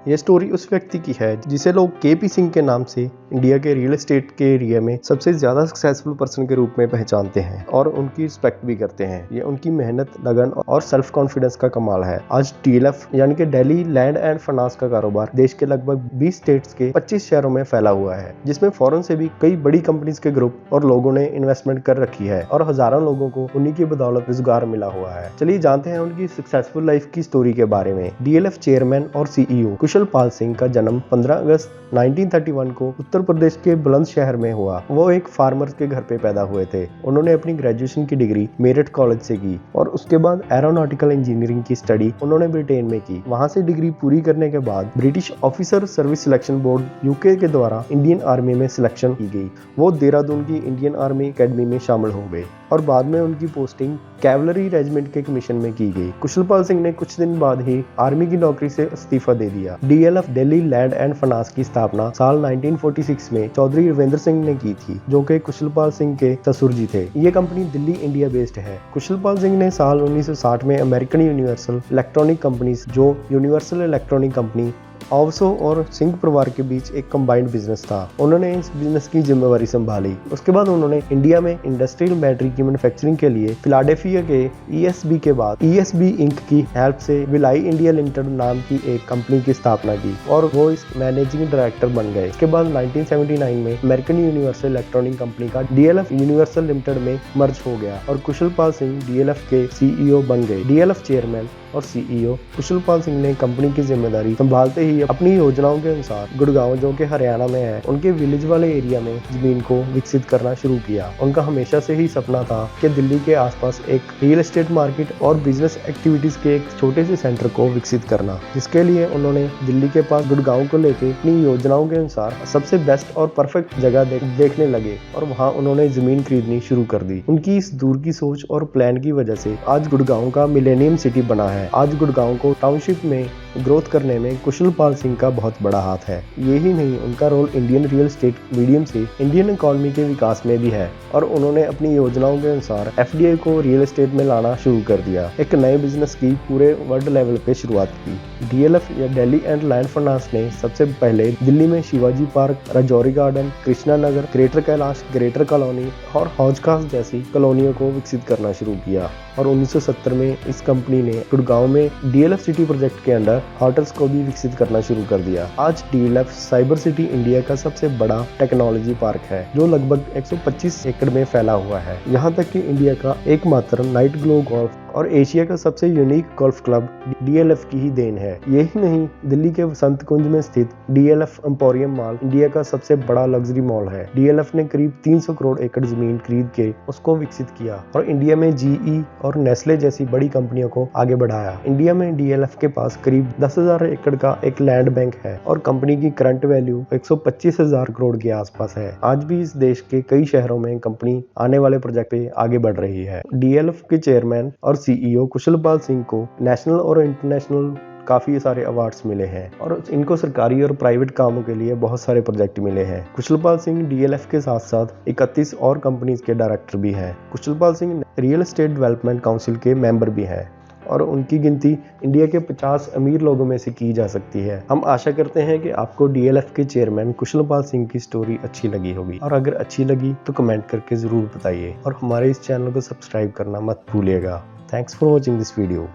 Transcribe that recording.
ये स्टोरी उस व्यक्ति की है जिसे लोग केपी सिंह के नाम से इंडिया के रियल एस्टेट के एरिया में सबसे ज्यादा सक्सेसफुल पर्सन के रूप में पहचानते हैं और उनकी रिस्पेक्ट भी करते हैं। ये उनकी मेहनत, लगन और सेल्फ कॉन्फिडेंस का कमाल है। आज DLF यानी कि दिल्ली लैंड एंड फाइनेंस का कारोबार देश के लगभग 20 स्टेट्स के 25 शहरों में फैला हुआ है, जिसमें फॉरेन से भी कई बड़ी कंपनीज के ग्रुप और लोगों ने इन्वेस्टमेंट कर रखी है और हजारों लोगों को उन्हीं की बदौलत रोजगार मिला हुआ है। चलिए जानते हैं उनकी सक्सेसफुल लाइफ की स्टोरी के बारे में। DLF चेयरमैन और CEO कुशल पाल सिंह का जन्म 15 अगस्त 1931 को उत्तर प्रदेश के बुलंदशहर में हुआ। वो एक फार्मर के घर पे पैदा हुए थे। उन्होंने अपनी ग्रेजुएशन की डिग्री मेरठ कॉलेज से की और उसके बाद एरोनॉटिकल इंजीनियरिंग की स्टडी उन्होंने ब्रिटेन में की। वहां से डिग्री पूरी करने के बाद British officer service selection board UK के द्वारा इंडियन आर्मी में सिलेक्शन की गई। वो देहरादून की इंडियन आर्मी एकेडमी में शामिल हो गए और बाद में उनकी पोस्टिंग कैवलरी रेजिमेंट के कमीशन में की गई। कुशल पाल सिंह ने कुछ दिन बाद ही आर्मी की नौकरी से इस्तीफा दे दिया। DLF Delhi land and finance की स्थापना साल 1946 में चौधरी रविंद्र सिंह ने की थी, जो कि कुशल पाल सिंह के ससुर जी थे। ये कंपनी दिल्ली इंडिया बेस्ड है। कुशल पाल सिंह ने साल 1960 में अमेरिकन यूनिवर्सल इलेक्ट्रॉनिक कंपनीज, जो यूनिवर्सल इलेक्ट्रॉनिक कंपनी ऑवसो और सिंह परिवार के बीच एक कंबाइंड बिजनेस था, उन्होंने इस बिजनेस की जिम्मेवारी संभाली। उसके बाद उन्होंने इंडिया में इंडस्ट्रियल बैटरी की मैन्युफैक्चरिंग के लिए फिलाडेल्फिया के ESB के बाद ESB इंक की हेल्प से विलाई इंडिया लिमिटेड नाम की एक कंपनी की स्थापना की और वो इस मैनेजिंग डायरेक्टर बन गए। इसके बाद 1979 में अमेरिकन यूनिवर्सल इलेक्ट्रॉनिक कंपनी का DLF यूनिवर्सल लिमिटेड में मर्ज हो गया और कुशल पाल सिंह DLF के CEO बन गए। DLF चेयरमैन और CEO कुशल पाल सिंह ने कंपनी की जिम्मेदारी संभालते ही अपनी योजनाओं के अनुसार गुड़गांव, जो कि हरियाणा में है, उनके विलेज वाले एरिया में जमीन को विकसित करना शुरू किया। उनका हमेशा से ही सपना था कि दिल्ली के आसपास एक रियल एस्टेट मार्केट और बिजनेस एक्टिविटीज के एक छोटे से सेंटर को विकसित करना, जिसके लिए उन्होंने दिल्ली के पास गुड़गांव को लेकर अपनी योजनाओं के अनुसार सबसे बेस्ट और परफेक्ट जगह देखने लगे और वहाँ उन्होंने जमीन खरीदनी शुरू कर दी। उनकी इस दूर की सोच और प्लान की वजह से आज गुड़गांव का मिलेनियम सिटी बना है। आज गुड़गांव को टाउनशिप में ग्रोथ करने में कुशल पाल सिंह का बहुत बड़ा हाथ है। यही नहीं, उनका role Indian real estate medium से इंडियन इकोनॉमी के विकास में भी है और उन्होंने अपनी योजनाओं के अनुसार FDI को रियल एस्टेट में लाना शुरू कर दिया। एक नए बिजनेस की पूरे वर्ल्ड लेवल पे शुरुआत की। DLF या दिल्ली एंड लैंड फाइनेंस ने सबसे पहले दिल्ली में Shivaji park, Rajouri garden, Krishna Nagar, greater Kailash, greater colony और हौज खास जैसी कॉलोनियों को विकसित करना शुरू किया और 1970 में इस कंपनी ने गुड़गांव में DLF सिटी प्रोजेक्ट के अंडर होटल्स को भी विकसित करना शुरू कर दिया। आज DLF साइबर सिटी इंडिया का सबसे बड़ा टेक्नोलॉजी पार्क है, जो लगभग 125 एकड़ में फैला हुआ है। यहाँ तक कि इंडिया का एकमात्र नाइट ग्लो गोल्फ और एशिया का सबसे यूनिक गोल्फ क्लब DLF की ही देन है। यही नहीं, दिल्ली के वसंत कुंज में स्थित DLF एम्पोरियम मॉल इंडिया का सबसे बड़ा लग्जरी मॉल है। DLF ने करीब 300 करोड़ एकड़ जमीन खरीद के उसको विकसित किया और इंडिया में GE और नेस्ले जैसी बड़ी कंपनियों को आगे बढ़ाया। इंडिया में DLF के पास करीब 10,000 एकड़ का एक लैंड बैंक है और कंपनी की करंट वैल्यू 125,000 करोड़ के आसपास है। आज भी इस देश के कई शहरों में कंपनी आने वाले प्रोजेक्ट पे आगे बढ़ रही है। DLF के चेयरमैन और CEO कुशल पाल सिंह को नेशनल और इंटरनेशनल काफी सारे अवार्ड्स मिले हैं और इनको सरकारी और प्राइवेट कामों के लिए बहुत सारे प्रोजेक्ट मिले हैं। कुशल पाल सिंह DLF के साथ साथ 31 और कंपनीज के डायरेक्टर भी हैं। Kushal Pal Singh real estate development council के मेंबर भी हैं और उनकी गिनती इंडिया के 50 अमीर लोगों में से की जा सकती है। हम आशा करते हैं कि आपको DLF के चेयरमैन कुशल पाल सिंह की स्टोरी अच्छी लगी होगी और अगर अच्छी लगी तो कमेंट करके जरूर बताइए और हमारे इस चैनल को सब्सक्राइब करना मत भूलिएगा। Thanks for watching this video.